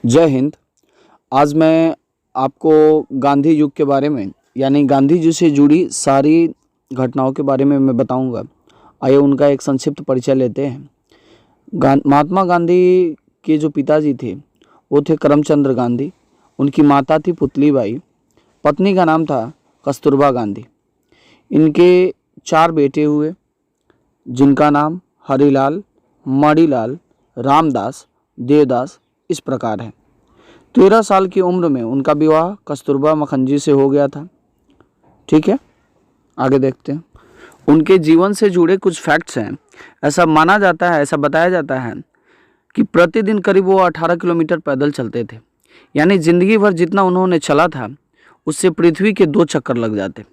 जय हिंद। आज मैं आपको गांधी युग के बारे में यानी गांधी जी से जुड़ी सारी घटनाओं के बारे में मैं बताऊंगा। आइए उनका एक संक्षिप्त परिचय लेते हैं। महात्मा गांधी के जो पिताजी थे वो थे करमचंद गांधी। उनकी माता थी पुतलीबाई। पत्नी का नाम था कस्तूरबा गांधी। इनके 4 बेटे हुए जिनका नाम हरिलाल, मणिलाल, रामदास, देवदास इस प्रकार है। 13 साल की उम्र में उनका विवाह कस्तूरबा मखनजी से हो गया था। ठीक है, आगे देखते हैं। उनके जीवन से जुड़े कुछ फैक्ट्स हैं। ऐसा माना जाता है, ऐसा बताया जाता है कि प्रतिदिन करीब वो 18 किलोमीटर पैदल चलते थे। यानी जिंदगी भर जितना उन्होंने चला था उससे पृथ्वी के 2 चक्कर लग जाते।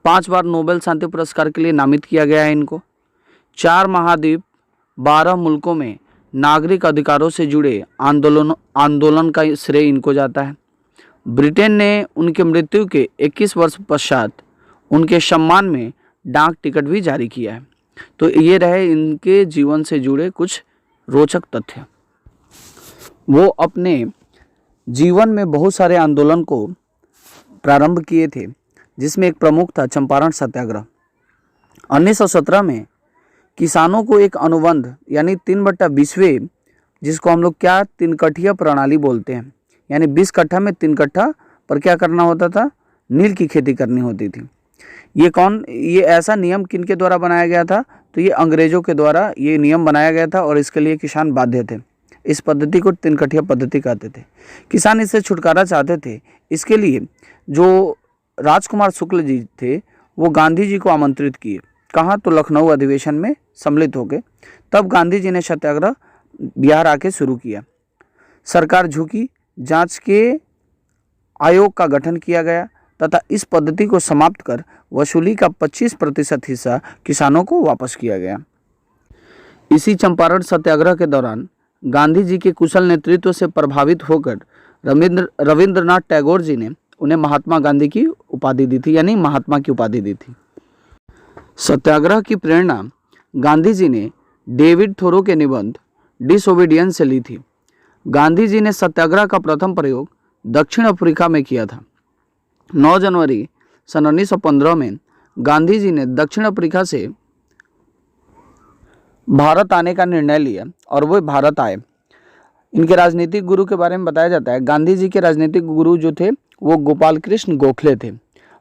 5 बार नोबेल शांति पुरस्कार के लिए नामित किया गया है इनको। 4 महाद्वीप, 12 मुल्कों में नागरिक अधिकारों से जुड़े आंदोलन का श्रेय इनको जाता है। ब्रिटेन ने उनके मृत्यु के 21 वर्ष पश्चात उनके सम्मान में डाक टिकट भी जारी किया है। तो ये रहे इनके जीवन से जुड़े कुछ रोचक तथ्य। वो अपने जीवन में बहुत सारे आंदोलन को प्रारंभ किए थे, जिसमें एक प्रमुख था चंपारण सत्याग्रह। 1917 में किसानों को एक अनुबंध यानी 3/20, जिसको हम लोग क्या 3 कट्ठिया प्रणाली बोलते हैं, यानी 20 कट्ठा में 3 कट्ठा पर क्या करना होता था, नील की खेती करनी होती थी। ये ऐसा नियम किन के द्वारा बनाया गया था? तो ये अंग्रेजों के द्वारा ये नियम बनाया गया था और इसके लिए किसान बाध्य थे। इस पद्धति को 3 कट्ठिया पद्धति कहते थे। किसान इससे छुटकारा चाहते थे। इसके लिए जो राजकुमार शुक्ल जी थे वो गांधी जी को आमंत्रित किए। कहाँ? तो लखनऊ अधिवेशन में सम्मिलित हो गए। तब गांधी जी ने सत्याग्रह बिहार आके शुरू किया। सरकार झुकी, जांच के आयोग का गठन किया गया तथा इस पद्धति को समाप्त कर वसूली का 25% हिस्सा किसानों को वापस किया गया। इसी चंपारण सत्याग्रह के दौरान गांधी जी के कुशल नेतृत्व से प्रभावित होकर रविंद्रनाथ टैगोर जी ने उन्हें महात्मा गांधी की उपाधि दी थी, यानी महात्मा की उपाधि दी थी। सत्याग्रह की प्रेरणा गांधी जी ने डेविड थोरो के निबंध डिसोबीडियंस से ली थी। गांधी जी ने सत्याग्रह का प्रथम प्रयोग दक्षिण अफ्रीका में किया था। 9 जनवरी सन 1915 में गांधी जी ने दक्षिण अफ्रीका से भारत आने का निर्णय लिया और वो भारत आए। इनके राजनीतिक गुरु के बारे में बताया जाता है। गांधी जी के राजनीतिक गुरु जो थे वो गोपाल कृष्ण गोखले थे।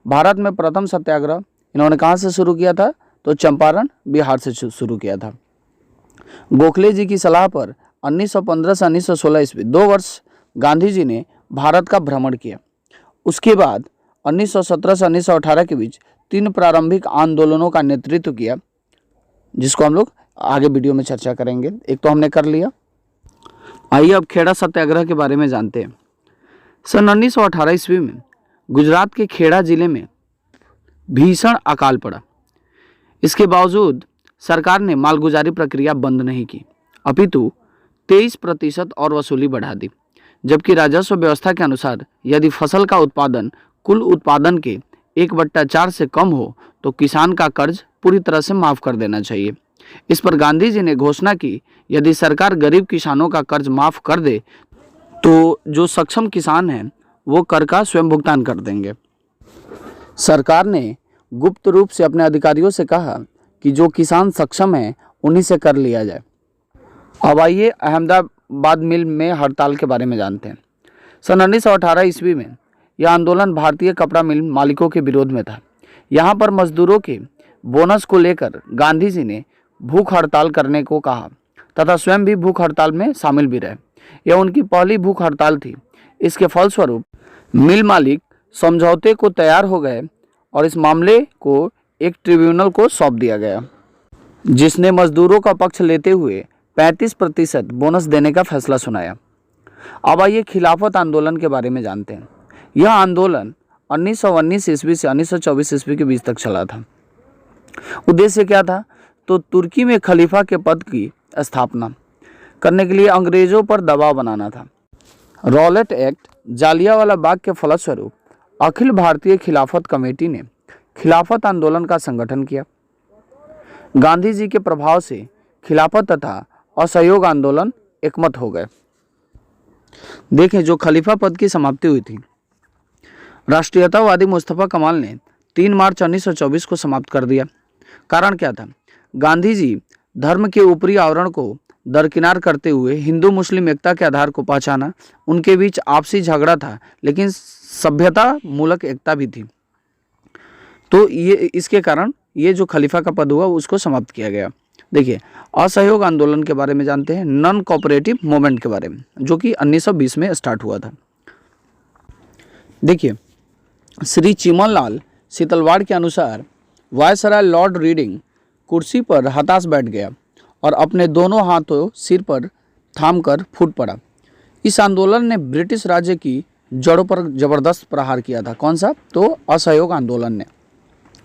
भारत में प्रथम सत्याग्रह इन्होंने कहाँ से शुरू किया था? तो चंपारण, बिहार से शुरू किया था। गोखले जी की सलाह पर 1915 से 1916 ईस्वी 2 वर्ष गांधी जी ने भारत का भ्रमण किया। उसके बाद 1917 से 1918 के बीच 3 प्रारंभिक आंदोलनों का नेतृत्व किया, जिसको हम लोग आगे वीडियो में चर्चा करेंगे। एक तो हमने कर लिया। आइए अब खेड़ा सत्याग्रह के बारे में जानते हैं। सन 1918 ईस्वी में गुजरात के खेड़ा जिले में भीषण अकाल पड़ा। इसके बावजूद सरकार ने मालगुजारी प्रक्रिया बंद नहीं की, अपितु 23% और वसूली बढ़ा दी। जबकि राजस्व व्यवस्था के अनुसार यदि फसल का उत्पादन कुल उत्पादन के 1/4 से कम हो तो किसान का कर्ज पूरी तरह से माफ कर देना चाहिए। इस पर गांधी जी ने घोषणा की, यदि सरकार गरीब किसानों का कर्ज माफ कर दे तो जो सक्षम किसान हैं वो कर का स्वयं भुगतान कर देंगे। सरकार ने गुप्त रूप से अपने अधिकारियों से कहा कि जो किसान सक्षम हैं उन्हीं से कर लिया जाए। अब आइए अहमदाबाद मिल में हड़ताल के बारे में जानते हैं। सन 1918 ईस्वी में यह आंदोलन भारतीय कपड़ा मिल मालिकों के विरोध में था। यहाँ पर मजदूरों के बोनस को लेकर गांधी जी ने भूख हड़ताल करने को कहा तथा स्वयं भी भूख हड़ताल में शामिल भी रहे। यह उनकी पहली भूख हड़ताल थी। इसके फलस्वरूप मिल मालिक समझौते को तैयार हो गए और इस मामले को एक ट्रिब्यूनल को सौंप दिया गया, जिसने मजदूरों का पक्ष लेते हुए 35% बोनस देने का फैसला सुनाया। अब आइए खिलाफत आंदोलन के बारे में जानते हैं। यह आंदोलन 1919 ईस्वी से 1924 ईस्वी के बीच तक चला था। उद्देश्य क्या था? तो तुर्की में खलीफा के पद की स्थापना करने के लिए अंग्रेजों पर दबाव बनाना था। रॉलेट एक्ट, जालियांवाला बाग के फलस्वरूप अखिल भारतीय खिलाफत कमेटी ने खिलाफत आंदोलन का संगठन किया। गांधी जी के प्रभाव से खिलाफत तथा असहयोग आंदोलन एकमत हो गए। देखें, जो खलीफा पद की समाप्ति हुई थी, राष्ट्रीयतावादी मुस्तफा कमाल ने 3 मार्च 1924 को समाप्त कर दिया। कारण क्या था? गांधी जी धर्म के ऊपरी आवरण को दरकिनार करते हुए हिंदू मुस्लिम एकता के आधार को पहचाना। उनके बीच आपसी झगड़ा था, लेकिन सभ्यता मूलक एकता भी थी। तो ये इसके कारण ये जो खलीफा का पद हुआ उसको समाप्त किया गया। देखिए, असहयोग आंदोलन के बारे में जानते हैं, नॉन कोऑपरेटिव मूवमेंट के बारे में, जो कि 1920 में स्टार्ट हुआ था। देखिए, श्री चिमन लाल सीतलवाड़ के अनुसार वायसराय लॉर्ड रीडिंग कुर्सी पर हताश बैठ गया और अपने दोनों हाथों सिर पर थामकर फूट पड़ा। इस आंदोलन ने ब्रिटिश राज्य की जड़ों पर जबरदस्त प्रहार किया था। कौन सा? तो असहयोग आंदोलन ने।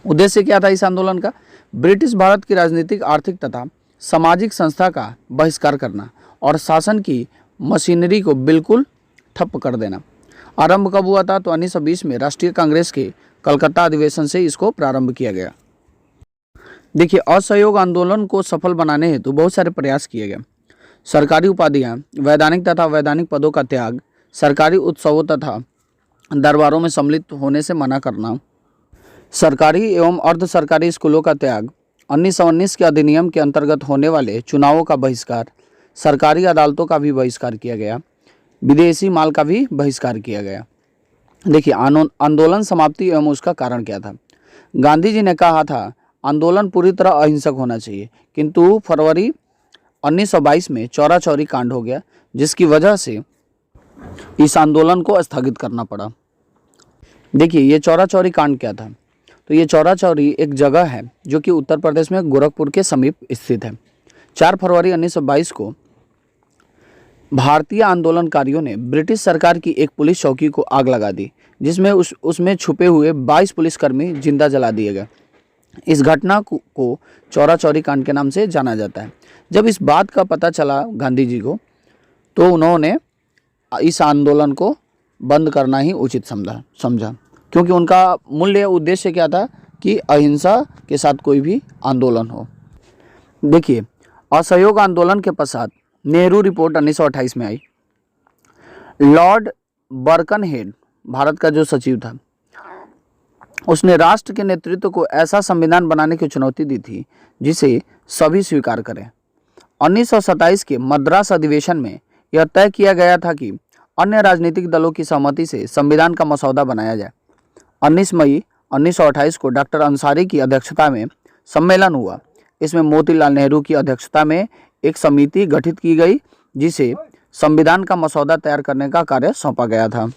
उद्देश्य क्या था इस आंदोलन का? ब्रिटिश भारत की राजनीतिक, आर्थिक तथा सामाजिक संस्था का बहिष्कार करना और शासन की मशीनरी को बिल्कुल ठप कर देना। आरंभ कब हुआ था? तो 1920 में राष्ट्रीय कांग्रेस के कलकत्ता अधिवेशन से इसको प्रारंभ किया गया। देखिए, असहयोग आंदोलन को सफल बनाने हेतु बहुत सारे प्रयास किए गए। सरकारी उपाधियां, वैधानिक तथा अवैधानिक पदों का त्याग, सरकारी उत्सवों तथा दरबारों में सम्मिलित होने से मना करना, सरकारी एवं अर्ध सरकारी स्कूलों का त्याग, 1919 के अधिनियम के अंतर्गत होने वाले चुनावों का बहिष्कार, सरकारी अदालतों का भी बहिष्कार किया गया, विदेशी माल का भी बहिष्कार किया गया। देखिए, आंदोलन समाप्ति एवं उसका कारण क्या था? गांधी जी ने कहा था आंदोलन पूरी तरह अहिंसक होना चाहिए, किंतु फरवरी 1922 में चौरा चौरी कांड हो गया, जिसकी वजह से इस आंदोलन को स्थगित करना पड़ा। देखिए, ये चौरा चौरी कांड क्या था? तो ये चौरा चौरी एक जगह है जो कि उत्तर प्रदेश में गोरखपुर के समीप स्थित है। 4 फरवरी 1922 को भारतीय आंदोलनकारियों ने ब्रिटिश सरकार की एक पुलिस चौकी को आग लगा दी, जिसमें उसमें छुपे हुए 22 पुलिसकर्मी जिंदा जला दिए गए। इस घटना को चौरा चौरी कांड के नाम से जाना जाता है। जब इस बात का पता चला गांधी जी को, तो उन्होंने इस आंदोलन को बंद करना ही उचित समझा, क्योंकि उनका मूल्य उद्देश्य क्या था कि अहिंसा के साथ कोई भी आंदोलन हो। देखिए, असहयोग आंदोलन के पश्चात नेहरू रिपोर्ट 1928 में आई। लॉर्ड बर्कनहेड, भारत का जो सचिव था, उसने राष्ट्र के नेतृत्व को ऐसा संविधान बनाने की चुनौती दी थी जिसे सभी स्वीकार करें। 1927 के मद्रास अधिवेशन में यह तय किया गया था कि अन्य राजनीतिक दलों की सहमति से संविधान का मसौदा बनाया जाए। 19 मई 1928 को डॉक्टर अंसारी की अध्यक्षता में सम्मेलन हुआ। इसमें मोतीलाल नेहरू की अध्यक्षता में एक समिति गठित की गई, जिसे संविधान का मसौदा तैयार करने का कार्य सौंपा गया था,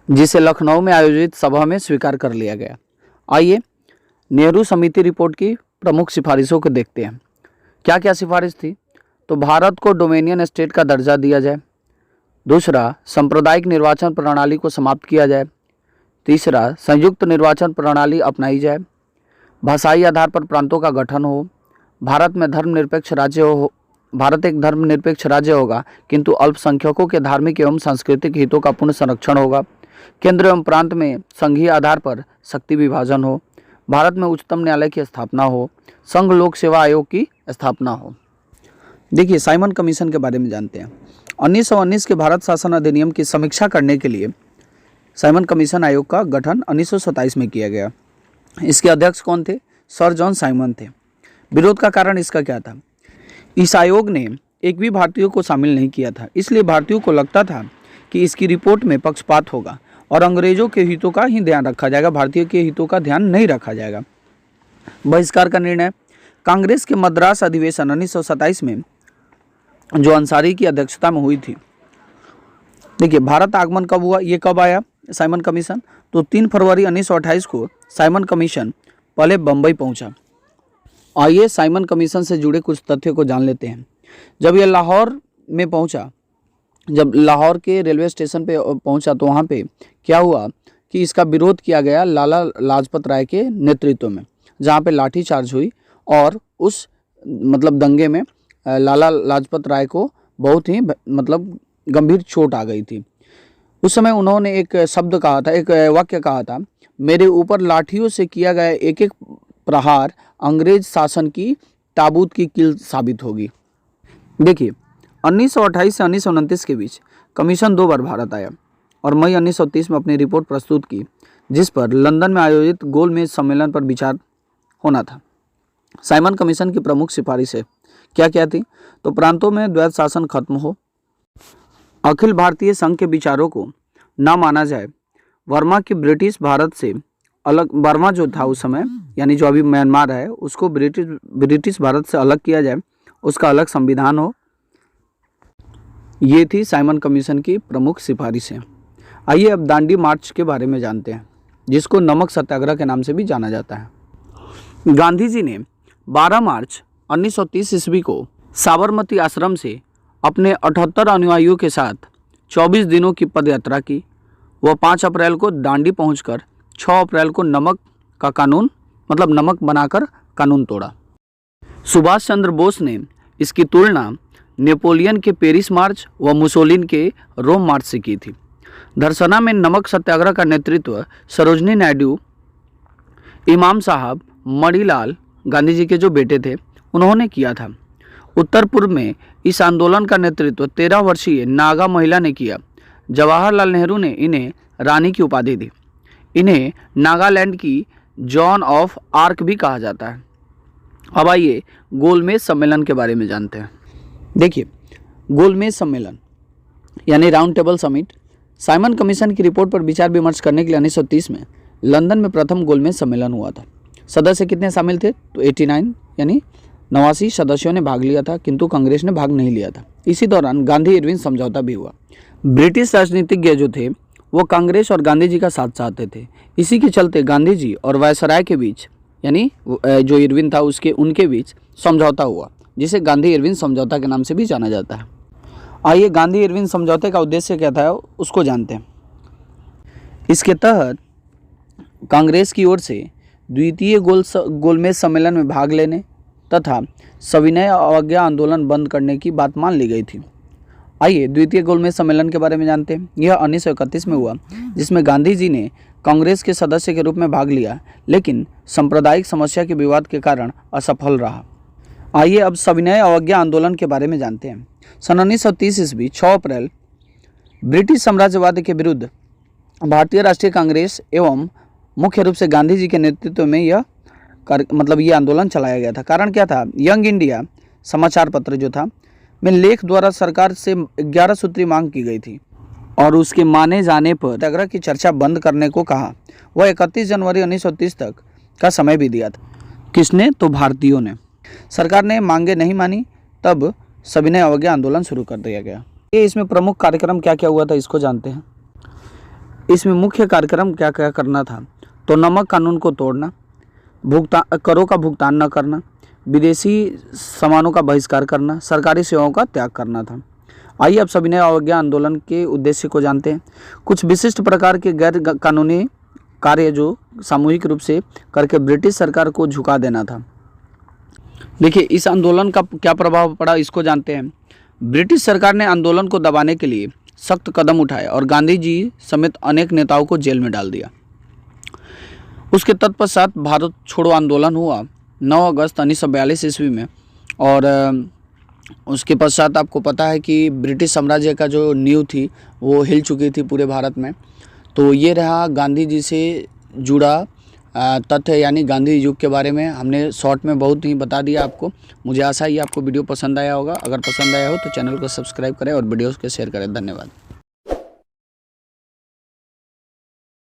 जिसे लखनऊ में आयोजित सभा में स्वीकार कर लिया गया। आइए नेहरू समिति रिपोर्ट की प्रमुख सिफारिशों को देखते हैं। क्या क्या सिफारिश थी? तो भारत को डोमिनियन स्टेट का दर्जा दिया जाए। दूसरा, सांप्रदायिक निर्वाचन प्रणाली को समाप्त किया जाए। तीसरा, संयुक्त निर्वाचन प्रणाली अपनाई जाए। भाषाई आधार पर प्रांतों का गठन हो। भारत एक धर्मनिरपेक्ष राज्य होगा, किंतु अल्पसंख्यकों के धार्मिक एवं सांस्कृतिक हितों का पूर्ण संरक्षण होगा। केंद्र एवं प्रांत में संघीय आधार पर शक्ति विभाजन हो। भारत में उच्चतम न्यायालय की स्थापना हो। संघ लोक सेवा आयोग की स्थापना हो। देखिए, साइमन कमीशन के बारे में जानते हैं। 1919 के भारत शासन अधिनियम की समीक्षा करने के लिए साइमन कमीशन आयोग का गठन 1927 में किया गया। इसके अध्यक्ष कौन थे? सर जॉन साइमन थे। विरोध का कारण इसका क्या था? इस आयोग ने एक भी भारतीयों को शामिल नहीं किया था, इसलिए भारतीयों को लगता था कि इसकी रिपोर्ट में पक्षपात होगा और अंग्रेजों के हितों का ही ध्यान रखा जाएगा, भारतीयों के हितों का ध्यान नहीं रखा जाएगा। बहिष्कार का निर्णय। कांग्रेस के मद्रास अधिवेशन 1927 में जो अंसारी की अध्यक्षता में हुई थी। देखिए, भारत आगमन कब हुआ, ये कब आया साइमन कमीशन? तो 3 फरवरी 1928 को साइमन कमीशन पहले बम्बई पहुंचा। आइए साइमन कमीशन से जुड़े कुछ तथ्यों को जान लेते हैं। जब यह लाहौर में पहुंचा, जब लाहौर के रेलवे स्टेशन पे पहुंचा, तो वहाँ पे क्या हुआ कि इसका विरोध किया गया लाला लाजपत राय के नेतृत्व में, जहाँ पे लाठीचार्ज हुई और उस दंगे में लाला लाजपत राय को बहुत ही गंभीर चोट आ गई थी। उस समय उन्होंने एक शब्द कहा था, एक वाक्य कहा था, मेरे ऊपर लाठियों से किया गया एक एक प्रहार अंग्रेज शासन की ताबूत की कील साबित होगी। देखिए, 1928 से 1929 के बीच कमीशन 2 बार भारत आया और मई 1930 में अपनी रिपोर्ट प्रस्तुत की, जिस पर लंदन में आयोजित गोलमेज सम्मेलन पर विचार होना था। साइमन कमीशन की प्रमुख सिफारिशें क्या क्या थी? तो प्रांतों में द्वैत शासन खत्म हो, अखिल भारतीय संघ के विचारों को न माना जाए, वर्मा की ब्रिटिश भारत से अलग, बर्मा जो था उस समय यानी जो अभी म्यांमार है उसको ब्रिटिश भारत से अलग किया जाए, उसका अलग संविधान हो। ये थी साइमन कमीशन की प्रमुख सिफारिशें। आइए अब दांडी मार्च के बारे में जानते हैं, जिसको नमक सत्याग्रह के नाम से भी जाना जाता है। गांधी जी ने 12 मार्च 1930 ईस्वी को साबरमती आश्रम से अपने 78 अनुयायियों के साथ 24 दिनों की पदयात्रा की। वह 5 अप्रैल को दांडी पहुंचकर 6 अप्रैल को नमक का कानून मतलब नमक बनाकर कानून तोड़ा। सुभाष चंद्र बोस ने इसकी तुलना नेपोलियन के पेरिस मार्च व मुसोलिन के रोम मार्च से की थी। धरसना में नमक सत्याग्रह का नेतृत्व सरोजनी नायडू, इमाम साहब, मणिलाल गांधी जी के जो बेटे थे उन्होंने किया था। उत्तर पूर्व में इस आंदोलन का नेतृत्व 13 वर्षीय नागा महिला ने किया। जवाहरलाल नेहरू ने इन्हें रानी की उपाधि दी। इन्हें नागालैंड की जॉन ऑफ आर्क भी कहा जाता है। अब आइए गोलमेज सम्मेलन के बारे में जानते हैं। देखिए, गोलमेज सम्मेलन यानी round table summit Simon commission की रिपोर्ट पर विचार विमर्श करने के लिए 1930 में लंदन में प्रथम गोलमेज सम्मेलन हुआ था। सदस्य कितने शामिल थे? तो 89 यानी 89 सदस्यों ने भाग लिया था, किंतु कांग्रेस ने भाग नहीं लिया था। इसी दौरान गांधी इरविन समझौता भी हुआ। ब्रिटिश राजनीतिज्ञ जो थे वो कांग्रेस और गांधी जी का साथ चाहते थे। इसी के चलते गांधी जी और वायसराय के बीच यानी जो इरविन था उनके बीच समझौता हुआ, जिसे गांधी इरविन समझौता के नाम से भी जाना जाता है। आइए गांधी इरविन समझौते का उद्देश्य क्या था उसको जानते हैं। इसके तहत कांग्रेस की ओर से द्वितीय गोलमेज सम्मेलन में भाग लेने तथा सविनय अवज्ञा आंदोलन बंद करने की बात मान ली गई थी। आइए द्वितीय गोलमेज सम्मेलन के बारे में जानते हैं। यह 1931 में हुआ, जिसमें गांधी जी ने कांग्रेस के सदस्य के रूप में भाग लिया, लेकिन सांप्रदायिक समस्या के विवाद के कारण असफल रहा। आइए अब सविनय अवज्ञा आंदोलन के बारे में जानते हैं। सन 1930 ईस्वी 6 अप्रैल ब्रिटिश साम्राज्यवाद के विरुद्ध भारतीय राष्ट्रीय कांग्रेस एवं मुख्य रूप से गांधी जी के नेतृत्व में ये आंदोलन चलाया गया था। कारण क्या था? यंग इंडिया समाचार पत्र जो था में लेख द्वारा सरकार से 11 सूत्री मांग की गई थी और उसके माने जाने पर सत्याग्रह की चर्चा बंद करने को कहा। वह 31 जनवरी 1930 तक का समय भी दिया था। किसने? तो भारतीयों ने। सरकार ने मांगे नहीं मानी, तब सविनय अवज्ञा आंदोलन शुरू कर दिया गया। ये इसमें प्रमुख कार्यक्रम क्या क्या हुआ था इसको जानते हैं। इसमें मुख्य कार्यक्रम क्या क्या करना था? तो नमक कानून को तोड़ना, करों का भुगतान न करना, विदेशी सामानों का बहिष्कार करना, सरकारी सेवाओं का त्याग करना था। आइए अब सविनय अवज्ञा आंदोलन के उद्देश्य को जानते हैं। कुछ विशिष्ट प्रकार के गैर कानूनी कार्य जो सामूहिक रूप से करके ब्रिटिश सरकार को झुका देना था। देखिए, इस आंदोलन का क्या प्रभाव पड़ा इसको जानते हैं। ब्रिटिश सरकार ने आंदोलन को दबाने के लिए सख्त कदम उठाए और गांधी जी समेत अनेक नेताओं को जेल में डाल दिया। उसके तत्पश्चात भारत छोड़ो आंदोलन हुआ 9 अगस्त 1942 ईस्वी में, और उसके पश्चात आपको पता है कि ब्रिटिश साम्राज्य का जो नींव थी वो हिल चुकी थी पूरे भारत में। तो ये रहा गांधी जी से जुड़ा तथ्य, यानी गांधी युग के बारे में हमने शॉर्ट में बहुत ही बता दिया आपको। मुझे आशा है आपको वीडियो पसंद आया होगा। अगर पसंद आया हो तो चैनल को सब्सक्राइब करें और वीडियोस को शेयर करें। धन्यवाद।